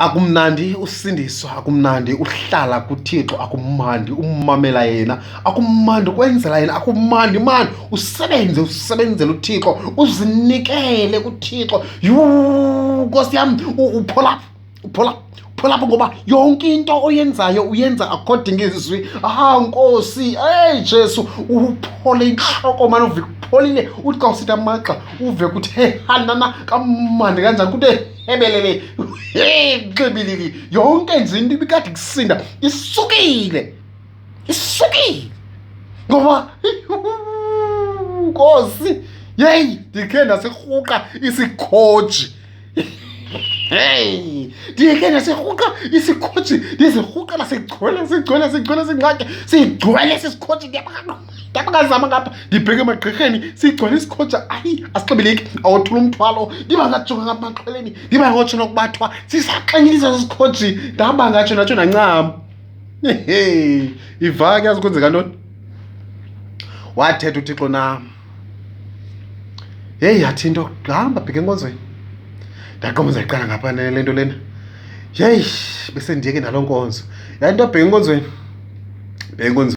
Akumnandi usindiswa, akumnandi uhlala kuThixo, akumnandi ummamela yena, akumnandi ukwenzela yena, akumnandi mani usebenzele uThixo, uzinikele kuThixo. Nkosi yam, upholapho ngoba yonke into oyenzayo uyenza according izwi. Nkosi, Jesu, uphole intloko mani, uve kupholile. Uthi xa usithi amagxa uve kuthi hanana kamandi kanjani, kuthi hebelele xibilili. Yonke nje into ibikade kusinda isukile ngoba Nkosi, ndikhe ndaserhuqa isikhoji. Ndikhe ndaserhuqa isikhoji, ndizirhuqela sigcwele singxake, sigcwele esi sikhoji. Ndiyabakazama ngapha, ndibheke emagqirheni, sigcwele isikhoji. Asixibeleki, awothula umthwalo. Ndiba ngajonga ngapha emaqeleni, ndiba ngotsho nokubathwa sisaxinisa esi sikhoji. Ndahamba ngatsho natsho nancam. Iva ke yazi kwenzeka ntoni? Wathetha uThixo nam. Yathi into, hamba bheka enkonzweni. Ndaqomba zayiqala ngapha le nto lena. Bese ndiyeke naloo nkonzo. Yathi into, bheka enkonzweni.